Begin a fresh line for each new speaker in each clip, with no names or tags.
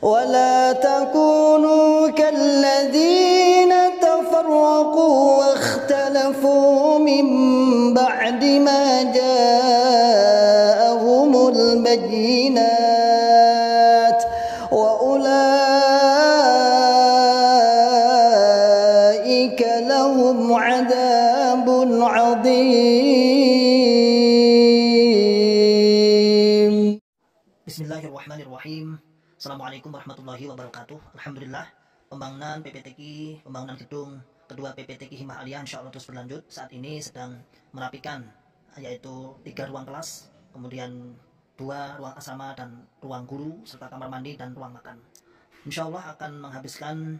ولا تكونوا كالذين تفرقوا واختلفوا من بعد ما جاءهم البينات وأولئك لهم عذاب عظيم.
Bismillahirrahmanirrahim. Assalamualaikum warahmatullahi wabarakatuh. Alhamdulillah, pembangunan PPTQ, pembangunan gedung kedua PPTQ Himah Aliyah insya Allah terus berlanjut. Saat ini sedang merapikan, yaitu 3 ruang kelas, kemudian 2 ruang asrama dan ruang guru, serta kamar mandi dan ruang makan. Insya Allah akan menghabiskan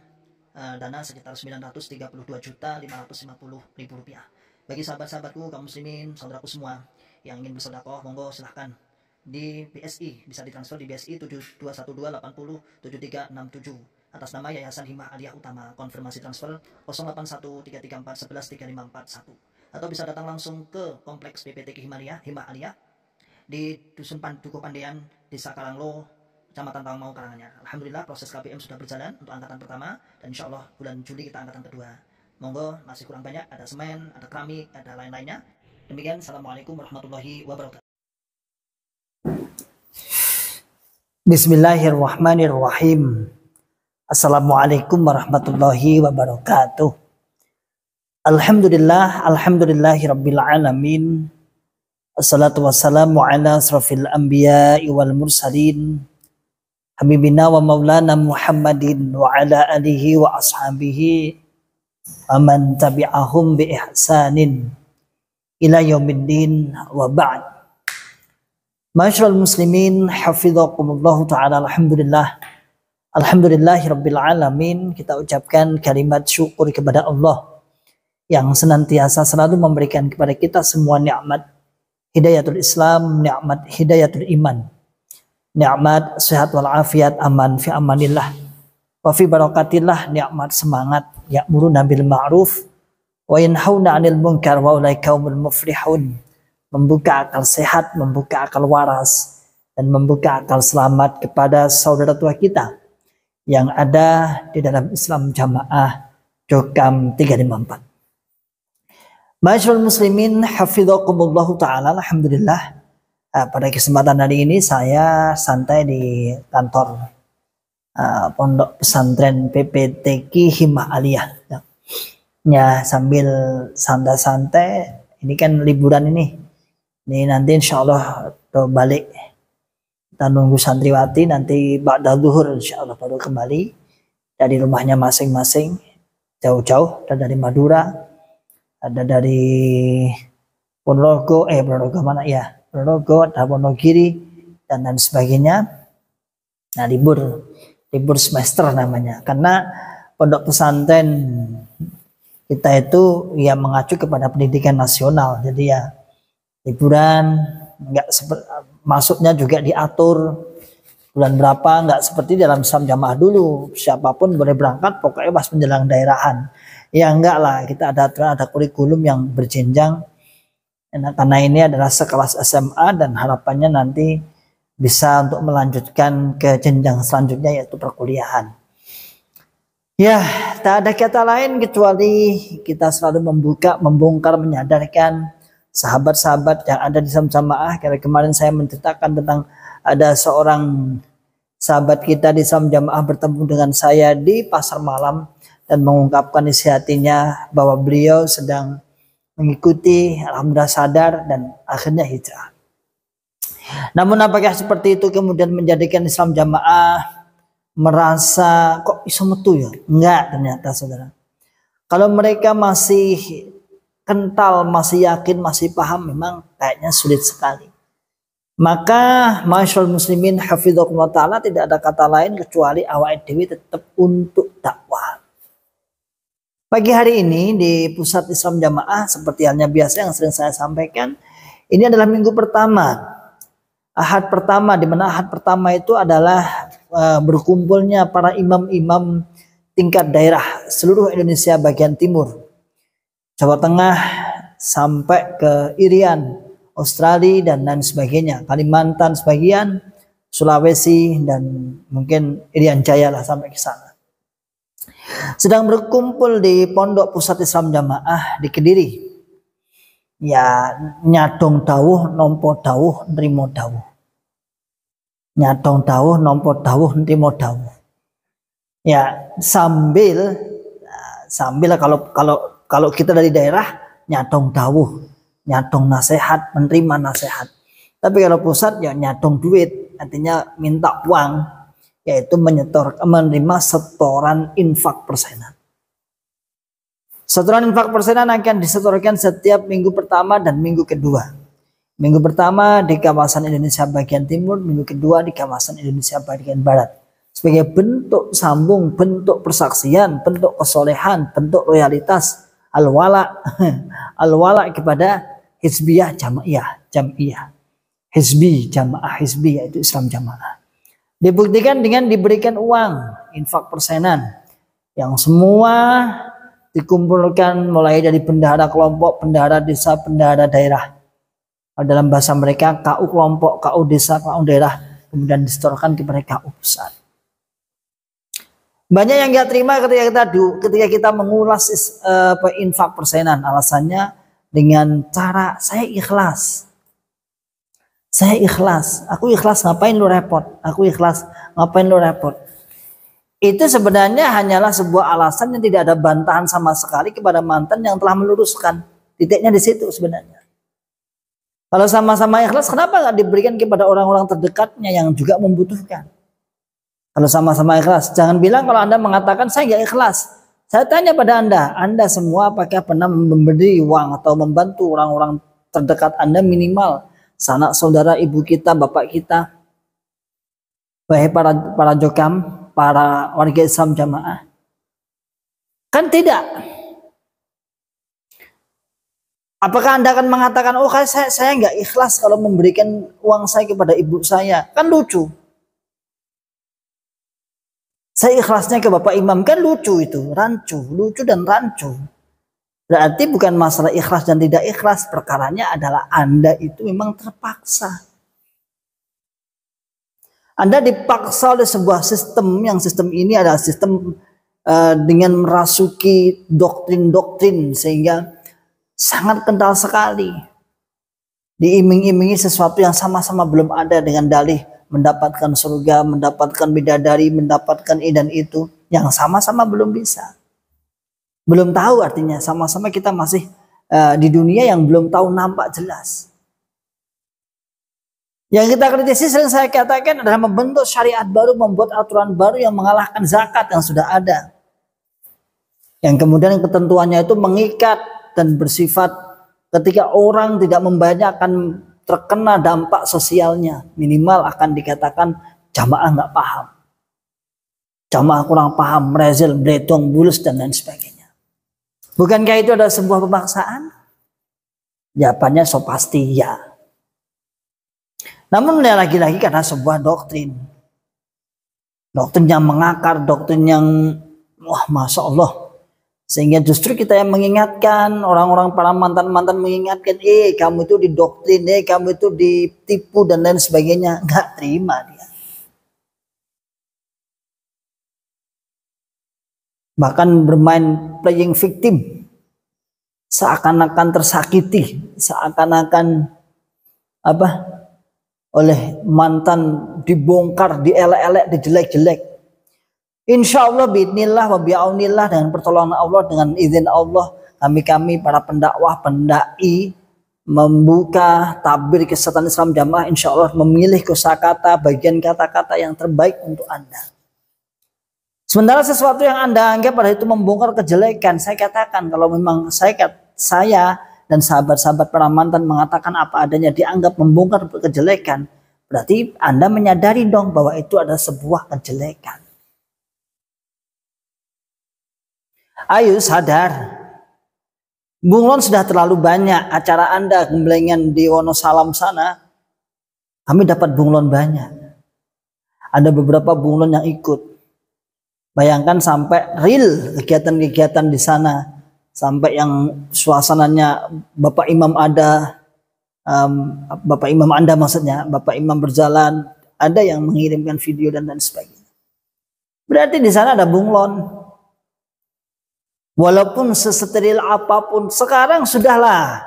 dana sekitar 932.550.000 rupiah. Bagi sahabat-sahabatku, kaum muslimin, saudaraku semua yang ingin bersedekah, monggo silahkan di BSI, bisa ditransfer di BSI 7218073767 atas nama Yayasan Himah Aliyah Utama. Konfirmasi transfer 081334113541, atau bisa datang langsung ke kompleks PPTQ Himah Aliyah di Dusun Dukuh Pandean, Desa Karanglo, Kecamatan Tawangmau, Karanganyar. Alhamdulillah, proses KPM sudah berjalan untuk angkatan pertama, dan insya Allah bulan Juli kita angkatan kedua. Monggo, masih kurang banyak, ada semen, ada keramik, ada lain-lainnya. Demikian, Assalamualaikum warahmatullahi wabarakatuh.
Bismillahirrahmanirrahim. Assalamualaikum warahmatullahi wabarakatuh. Alhamdulillahi rabbil alamin. Assalatu wassalamu ala asrafil anbiya'i wal mursalin, habibina wa maulana Muhammadin wa ala alihi wa ashabihi wa man tabi'ahum bi ihsanin ila yaumiddin wa ba'd. Masyarul muslimin, hafidhakumullah ta'ala. Alhamdulillahi rabbil alamin. Kita ucapkan kalimat syukur kepada Allah yang senantiasa selalu memberikan kepada kita semua nikmat hidayatul Islam, nikmat hidayatul iman, nikmat sehat wal afiat, aman fi amanillah wa fi barakatillah, nikmat semangat, ya'muruna bil ma'ruf wa yanhauna 'anil munkar wa ulaika humul muflihun. Membuka akal sehat, membuka akal waras, dan membuka akal selamat kepada saudara tua kita yang ada di dalam Islam Jamaah Jokam 354. Masyarul muslimin, hafidhakumullahu ta'ala. Alhamdulillah, pada kesempatan hari ini saya santai di kantor Pondok Pesantren PPTQ Himah Aliyah. Ya, sambil santai-santai, ini kan liburan ini. Ini nanti insya Allah balik, kita nunggu santriwati, nanti ba'da zuhur insya Allah baru kembali dari rumahnya masing-masing, jauh-jauh, ada dari Madura, ada dari Ponorogo, ada Wonogiri dan lain sebagainya. Nah, libur semester namanya, karena pondok pesantren kita itu ya mengacu kepada pendidikan nasional, jadi ya liburan masuknya juga diatur bulan berapa, nggak seperti dalam Islam Jamaah dulu siapapun boleh berangkat pokoknya pas menjelang daerahan. Ya enggak lah, kita ada kurikulum yang berjenjang, karena ini adalah sekelas SMA dan harapannya nanti bisa untuk melanjutkan ke jenjang selanjutnya, yaitu perkuliahan. Ya, tak ada kata lain kecuali kita selalu membongkar, menyadarkan sahabat-sahabat yang ada di Jamaah. Karena kemarin saya menceritakan tentang ada seorang sahabat kita di Jamaah bertemu dengan saya di pasar malam dan mengungkapkan isi hatinya bahwa beliau sedang mengikuti, alhamdulillah sadar dan akhirnya hijrah. Namun apakah seperti itu kemudian menjadikan Islam Jamaah merasa kok bisa metu ya? Enggak, ternyata saudara. Kalau mereka masih kental, masih yakin, masih paham, memang kayaknya sulit sekali. Maka masyarul muslimin, hafidhakumullah ta'ala, tidak ada kata lain kecuali awake dewi tetap untuk dakwah. Pagi hari ini di pusat Islam Jamaah, seperti halnya biasa yang sering saya sampaikan, ini adalah minggu pertama, ahad pertama, di mana ahad pertama itu adalah berkumpulnya para imam-imam tingkat daerah seluruh Indonesia bagian timur, Jawa Tengah sampai ke Irian, Australia dan lain sebagainya, Kalimantan sebagian, Sulawesi, dan mungkin Irian Jaya lah sampai ke sana. Sedang berkumpul di Pondok Pusat Islam Jamaah di Kediri. Ya, nyadong dawuh, nompo dawuh, nrimo dawuh. Nyadong dawuh, nompo dawuh, nrimo dawuh. Ya, sambil kalau kita dari daerah nyadong dawuh, nyadong nasihat, menerima nasihat. Tapi kalau pusat ya nyadong duit, artinya minta uang, yaitu menerima setoran infak persenan. Setoran infak persenan akan disetorkan setiap minggu pertama dan minggu kedua. Minggu pertama di kawasan Indonesia bagian timur, minggu kedua di kawasan Indonesia bagian barat. Sebagai bentuk sambung, bentuk persaksian, bentuk kesolehan, bentuk loyalitas, al-wala kepada hizbiyah jam'iyah. Hizbi, jamaah hizbi, yaitu Islam jamaah. Dibuktikan dengan diberikan uang, infak persenan, yang semua dikumpulkan mulai dari bendahara kelompok, bendahara desa, bendahara daerah. Dalam bahasa mereka KU kelompok, KU desa, KU daerah, kemudian disetorkan kepada KU pusat. Banyak yang nggak terima ketika kita mengulas infak persenan. Alasannya dengan cara saya ikhlas. Saya ikhlas. Aku ikhlas, ngapain lu repot? Aku ikhlas, ngapain lu repot? Itu sebenarnya hanyalah sebuah alasan yang tidak ada bantahan sama sekali kepada mantan yang telah meluruskan. Titiknya di situ sebenarnya. Kalau sama-sama ikhlas, kenapa nggak diberikan kepada orang-orang terdekatnya yang juga membutuhkan? Kalau sama-sama ikhlas, jangan bilang kalau Anda mengatakan saya nggak ikhlas. Saya tanya pada Anda semua apakah pernah memberi uang atau membantu orang-orang terdekat Anda, minimal sanak saudara, ibu kita, bapak kita, baik para jokam, para warga Islam jamaah? Kan tidak. Apakah Anda akan mengatakan, oh saya nggak ikhlas kalau memberikan uang saya kepada ibu saya? Kan lucu. Saya ikhlasnya ke Bapak Imam, kan lucu itu, lucu dan rancu. Berarti bukan masalah ikhlas dan tidak ikhlas, perkaranya adalah Anda itu memang terpaksa. Anda dipaksa oleh sebuah sistem, yang sistem ini adalah sistem dengan merasuki doktrin-doktrin sehingga sangat kental sekali. Diiming-imingi sesuatu yang sama-sama belum ada dengan dalih mendapatkan surga, mendapatkan bidadari, mendapatkan ini dan itu, yang sama-sama belum bisa. Belum tahu, artinya sama-sama kita masih di dunia yang belum tahu nampak jelas. Yang kita kritisi sering saya katakan adalah membentuk syariat baru, membuat aturan baru yang mengalahkan zakat yang sudah ada. Yang kemudian ketentuannya itu mengikat dan bersifat ketika orang tidak membayarnya akan terkena dampak sosialnya. Minimal akan dikatakan jamaah nggak paham. Jamaah kurang paham, merezil, bletong, bulus, dan lain sebagainya. Bukankah itu adalah sebuah pemaksaan? Jawabannya so pasti ya. Namun lagi-lagi karena sebuah doktrin. Doktrin yang mengakar, doktrin yang wah Masya Allah. Sehingga justru kita yang mengingatkan, orang-orang para mantan-mantan mengingatkan, kamu itu didoktrin, kamu itu ditipu dan lain sebagainya. Nggak terima dia. Bahkan bermain playing victim. Seakan-akan tersakiti, seakan-akan oleh mantan dibongkar, dielek-elek, dijelek-jelek. Insya Allah biidnillah wa bi'aunillah, dengan pertolongan Allah, dengan izin Allah, kami para pendakwah, pendai membuka tabir kesehatan Islam jamaah, insya Allah memilih kosakata, bagian kata-kata yang terbaik untuk Anda. Sementara sesuatu yang Anda anggap pada itu membongkar kejelekan, saya katakan kalau memang saya dan sahabat-sahabat para mantan mengatakan apa adanya dianggap membongkar kejelekan, berarti Anda menyadari dong bahwa itu adalah sebuah kejelekan. Ayo sadar, bunglon sudah terlalu banyak. Acara Anda gembelengan di Wonosalam sana, kami dapat bunglon banyak. Ada beberapa bunglon yang ikut. Bayangkan sampai real kegiatan-kegiatan di sana, sampai yang suasananya Bapak Imam ada, Bapak Imam Anda maksudnya, Bapak Imam berjalan, ada yang mengirimkan video dan lain sebagainya. Berarti di sana ada bunglon. Walaupun sesteril apapun, sekarang sudahlah.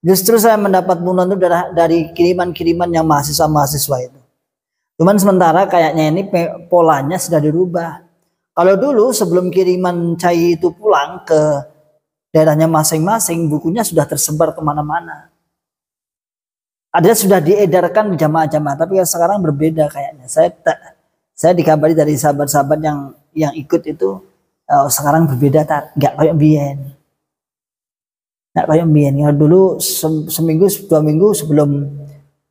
Justru saya mendapat bunglon itu dari kiriman-kiriman yang mahasiswa-mahasiswa itu. Cuman sementara kayaknya ini polanya sudah dirubah. Kalau dulu sebelum kiriman cai itu pulang ke daerahnya masing-masing, bukunya sudah tersebar kemana-mana. Ada sudah diedarkan di jamaah-jamaah, tapi sekarang berbeda kayaknya. Saya dikabari dari sahabat-sahabat yang ikut itu sekarang berbeda, nggak kayak biyen. Nggak kayak biyen. Ya, dulu seminggu 2 minggu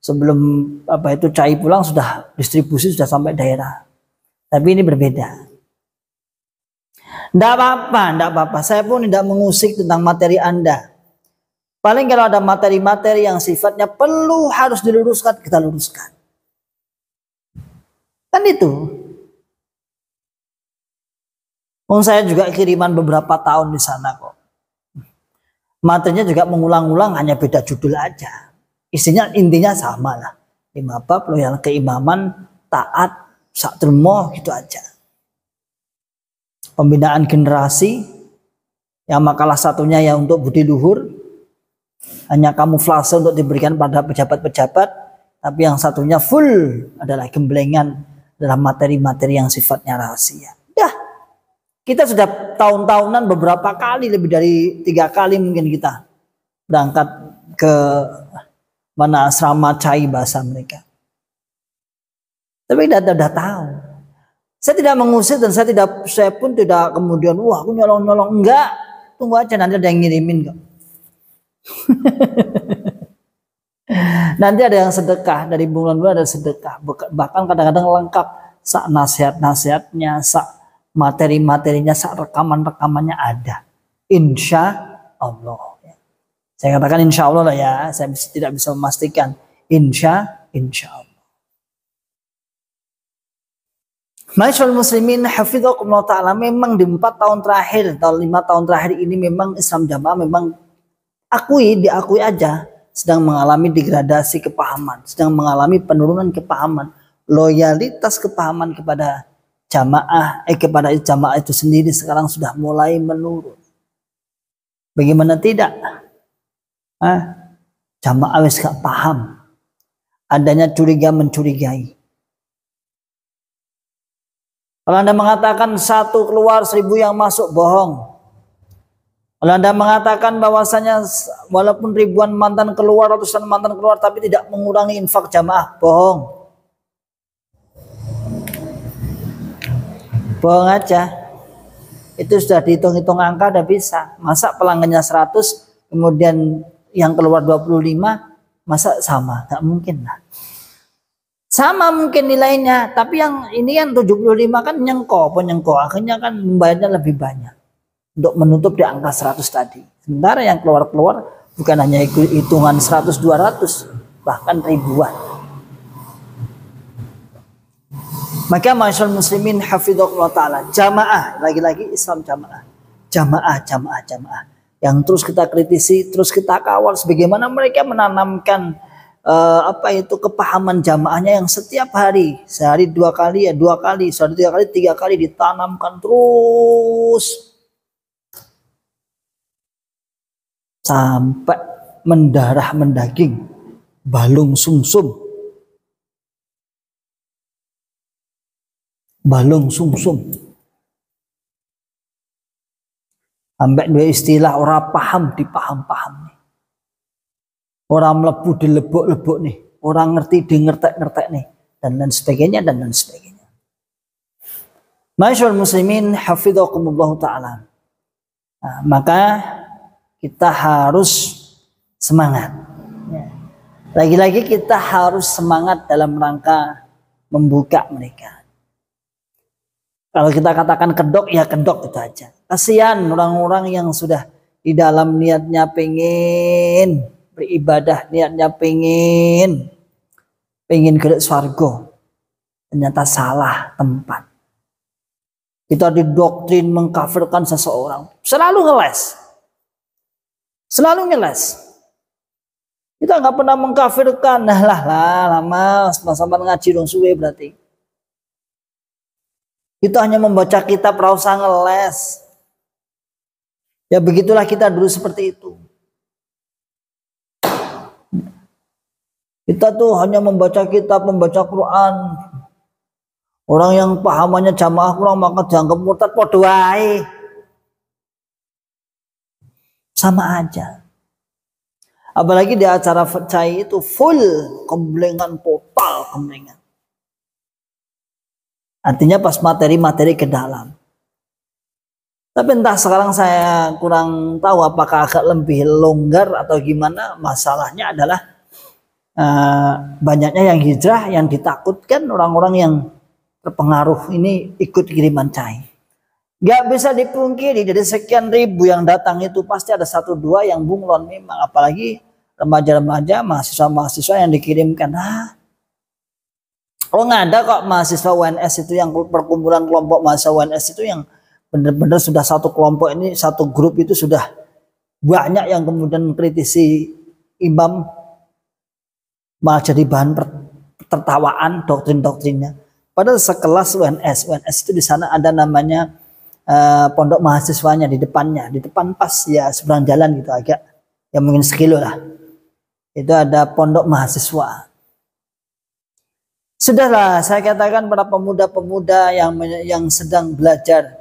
sebelum apa itu cai pulang sudah distribusi sudah sampai daerah. Tapi ini berbeda. Tidak apa-apa. Saya pun tidak mengusik tentang materi Anda. Paling kalau ada materi-materi yang sifatnya perlu harus diluruskan, kita luruskan. Kan itu. Saya juga kiriman beberapa tahun di sana kok. Materinya juga mengulang-ulang, hanya beda judul aja. Intinya sama lah. 5 bab, loyal keimaman, taat, sakdermo, gitu aja. Pembinaan generasi, yang makalah satunya ya untuk budi luhur, hanya kamuflase untuk diberikan pada pejabat-pejabat, tapi yang satunya full adalah gemblengan dalam materi-materi yang sifatnya rahasia. Kita sudah tahun-tahunan beberapa kali, lebih dari 3 kali mungkin kita berangkat ke mana asrama cai bahasa mereka. Tapi sudah tahu. Saya tidak mengusir dan saya pun tidak kemudian wah aku nyolong-nyolong, enggak. Tunggu aja nanti ada yang ngirimin kok. Nanti ada yang sedekah, dari bulan-bulan ada sedekah, bahkan kadang-kadang lengkap sak nasihat-nasihatnya, sak materi-materinya, sak rekaman-rekamannya ada. Insya Allah. Saya katakan insya Allah lah ya, saya tidak bisa memastikan. Insya Allah. Masyaallah muslimin hafidhakumullah ta'ala, memang di 4 tahun terakhir atau 5 tahun terakhir ini memang Islam Jamaah memang diakui aja sedang mengalami degradasi kepahaman, sedang mengalami penurunan kepahaman, loyalitas kepahaman kepada kepada jamaah itu sendiri sekarang sudah mulai menurun. Bagaimana tidak? Jamaah wis gak paham, adanya curiga mencurigai. Kalau Anda mengatakan 1 keluar 1000 yang masuk, bohong. Kalau Anda mengatakan bahwasanya walaupun ribuan mantan keluar, ratusan mantan keluar, tapi tidak mengurangi infak jamaah, bohong. Bohong aja. Itu sudah dihitung-hitung angka, udah bisa. Masa pelanggannya 100, kemudian yang keluar 25, masa sama? Gak mungkin lah. Sama mungkin nilainya, tapi yang ini kan 75 kan nyengko, akhirnya kan membayarnya lebih banyak untuk menutup di angka 100 tadi. Sementara yang keluar-keluar bukan hanya hitungan 100, 200, bahkan ribuan. Maka masyaallah muslimin hafidhakumullah ta'ala, jamaah, lagi-lagi Islam jamaah, yang terus kita kritisi, terus kita kawal sebagaimana mereka menanamkan kepahaman jamaahnya yang setiap hari, sehari 2 kali ya 2 kali, sehari 3 kali, 3 kali ditanamkan terus sampai mendarah mendaging, balung sumsum. Sampai dua istilah orang paham dipaham-paham. Orang melebu di lebok-lebok nih, orang ngerti di ngertek-ngertek nih, dan lain sebagainya. Masyaallah muslimin hafidhakumullah ta'ala. Nah, maka kita harus semangat. Lagi-lagi kita harus semangat dalam rangka membuka mereka. Kalau kita katakan kedok, ya kedok itu aja. Kasihan orang-orang yang sudah di dalam niatnya pengen beribadah, niatnya pengen ke surga, ternyata salah tempat. Kita didoktrin mengkafirkan seseorang, selalu ngeles. Kita nggak pernah mengkafirkan. Nah lama sama-sama ngaji dong suwe berarti. Kita hanya membaca kitab rasa ngeles. Ya begitulah kita dulu seperti itu. Kita tuh hanya membaca kitab, membaca Quran. Orang yang pahamannya jamaah kurang maka dianggap murtad, podo wae. Sama aja. Apalagi di acara cai itu full kemblengan, total kemblengan. Artinya pas materi-materi ke dalam. Tapi entah sekarang saya kurang tahu apakah agak lebih longgar atau gimana. Masalahnya adalah banyaknya yang hijrah, yang ditakutkan orang-orang yang terpengaruh ini ikut kiriman cai. Gak bisa dipungkiri dari sekian ribu yang datang itu pasti ada satu dua yang bunglon memang, apalagi remaja-remaja, mahasiswa-mahasiswa yang dikirimkan. Oh nggak ada kok mahasiswa UNS itu yang perkumpulan kelompok mahasiswa UNS itu yang benar-benar sudah satu kelompok ini, satu grup itu sudah banyak yang kemudian mengkritisi imam, malah jadi bahan tertawaan doktrin-doktrinnya. Padahal sekelas UNS itu di sana ada namanya pondok mahasiswanya di depannya, di depan pas ya seberang jalan gitu agak ya mungkin sekilo lah. Itu ada pondok mahasiswa. Sudahlah saya katakan para pemuda-pemuda yang sedang belajar,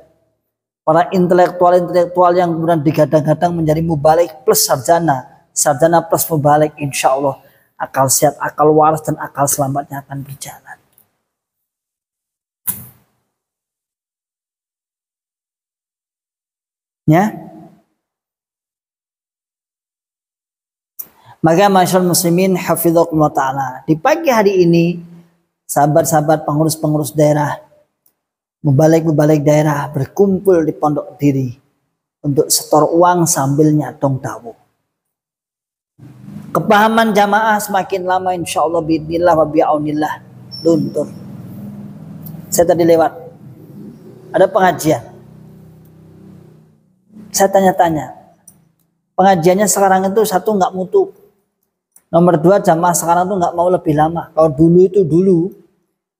para intelektual yang kemudian digadang-gadang menjadi mubalik plus sarjana plus mubalik, insya Allah akal sehat, akal waras dan akal selamatnya akan berjalan. Ya, maka masyaallah muslimin hafidhakumullah ta'ala, di pagi hari ini sahabat-sahabat pengurus-pengurus daerah, mubalik daerah berkumpul di pondok diri untuk setor uang sambil nyatong dawu. Kepahaman jamaah semakin lama insya Allah biidznillah wa bi'aunillah luntur. Saya tadi lewat ada pengajian. Saya tanya-tanya, pengajiannya sekarang itu satu nggak mutu, nomor dua jamaah sekarang tuh nggak mau lebih lama. Kalau dulu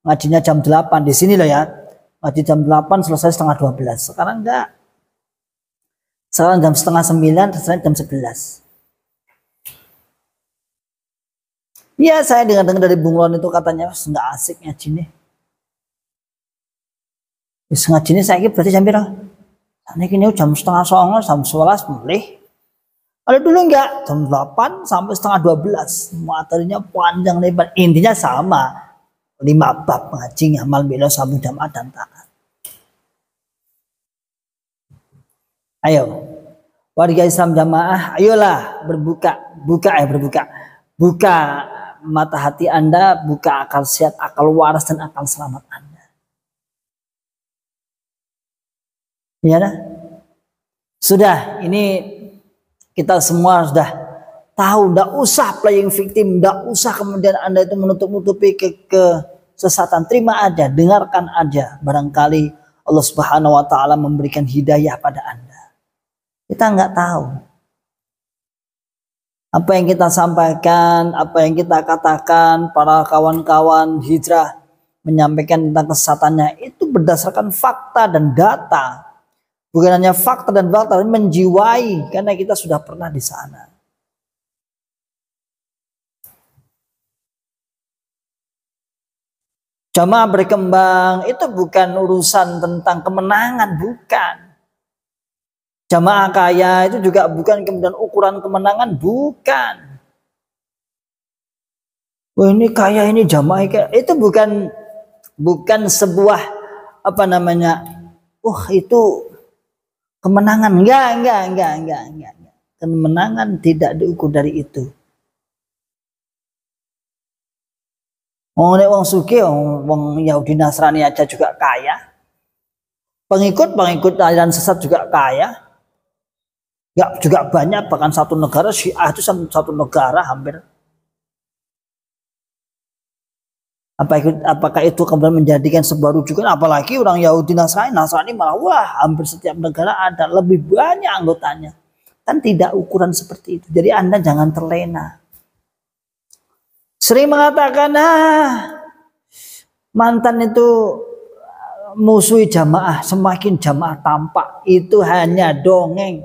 ngajinya jam 8 di sini loh ya, ngaji jam 8 selesai setengah 12. Sekarang enggak, sekarang jam setengah 9 selesai jam 11. Iya saya dengar dari Bung Lon itu katanya nggak asik ngaji nih. Ngaji nih saya berarti jam berapa? Ini jam setengah 9, jam 11 mulai. Kalau dulu enggak, jam 8 sampai setengah 12. Materinya panjang lebar. Intinya sama. 5 bab ngaji, ngamal, bela, sabu, jamaah dan taat. Ayo. Warga Islam jamaah, ayolah berbuka. Buka mata hati Anda, buka akal sehat, akal waras dan akal selamat Anda. Ya dah. Sudah, ini kita semua sudah tahu, tidak usah playing victim, tidak usah kemudian Anda itu menutup-nutupi kesesatan. Terima aja, dengarkan aja. Barangkali Allah Subhanahu wa taala memberikan hidayah pada Anda. Kita nggak tahu. Apa yang kita sampaikan, apa yang kita katakan, para kawan-kawan hijrah menyampaikan tentang kesesatannya itu berdasarkan fakta dan data. Bukan hanya fakta dan data, tapi menjiwai, karena kita sudah pernah di sana. Jamaah berkembang itu bukan urusan tentang kemenangan, bukan. Jamaah kaya itu juga bukan kemudian ukuran kemenangan, bukan. Wah ini kaya, ini jamaah kaya, itu bukan sebuah apa namanya, itu kemenangan. Enggak. Kemenangan tidak diukur dari itu. Wong sugih, wong Yahudi Nasrani aja juga kaya. Pengikut aliran sesat juga kaya. Ya juga banyak, bahkan satu negara Syiah itu satu negara hampir. Apakah itu kemudian menjadikan sebuah rujukan? Apalagi orang Yahudi Nasrani malah hampir setiap negara ada, lebih banyak anggotanya. Kan tidak ukuran seperti itu. Jadi Anda jangan terlena. sering mengatakan, mantan itu musuhi jamaah, semakin jamaah tampak. Itu hanya dongeng.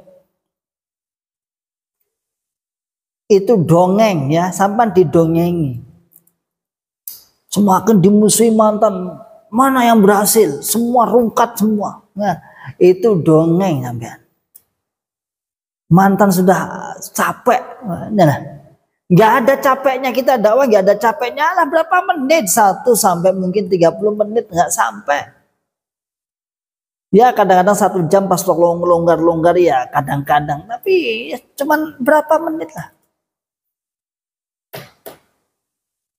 Itu dongeng ya, sampai didongengi. Semakin dimusuhi mantan, mana yang berhasil? Semua rungkat semua. Nah, itu dongeng sampean. Mantan sudah capek. Nah, nggak ada capeknya kita dakwah, nggak ada capeknya lah berapa menit, 1 sampai mungkin 30 menit nggak sampai. Ya kadang-kadang 1 jam pas longgar-longgar ya kadang-kadang, tapi ya, cuman berapa menit lah.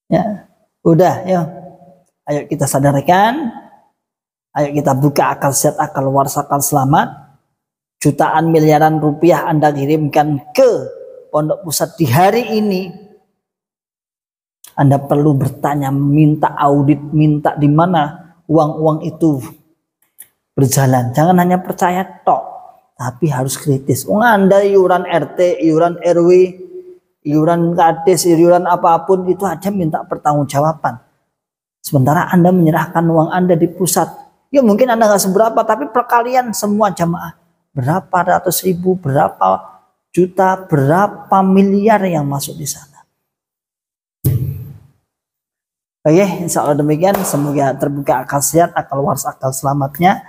Ya, udah, yuk. Ayo kita sadarkan, ayo kita buka akal sehat, akal waras, akal selamat. Jutaan miliaran rupiah Anda kirimkan ke Pondok Pusat di hari ini. Anda perlu bertanya, minta audit, minta di mana uang-uang itu berjalan. Jangan hanya percaya tok, tapi harus kritis. Anda iuran RT, iuran RW, iuran kades, iuran apapun itu aja minta pertanggungjawaban. Sementara Anda menyerahkan uang Anda di pusat, ya mungkin Anda nggak seberapa, tapi perkalian semua jamaah berapa ratus ribu, berapa juta, berapa miliar yang masuk di sana. Oke, insya Allah demikian. Semoga terbuka akal sehat, akal waras, akal selamatnya,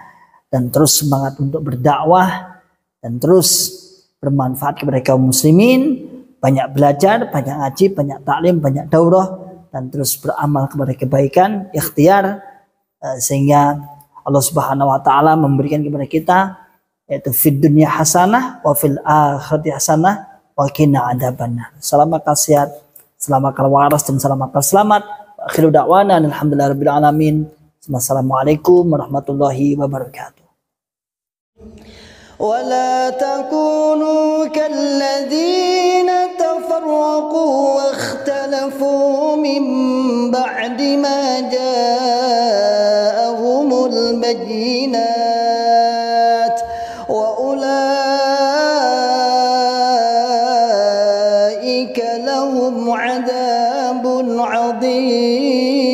dan terus semangat untuk berdakwah dan terus bermanfaat kepada kaum muslimin. Banyak belajar, banyak ngaji, banyak taklim, banyak daurah, dan terus beramal kepada kebaikan, ikhtiar, sehingga Allah Subhanahu wa taala memberikan kepada kita yaitu fid dunya hasanah wa fil akhirati hasanah wa qina adzabannar. Salam akal sehat, salam akal waras, dan salam akal selamat. Akhiru da'wana alhamdulillahirabbil alamin. Wassalamualaikum warahmatullahi wabarakatuh.
ولا تكونوا كالذين تفرقوا واختلفوا من بعد ما جاءهم البينات وأولئك لهم عذاب عظيم.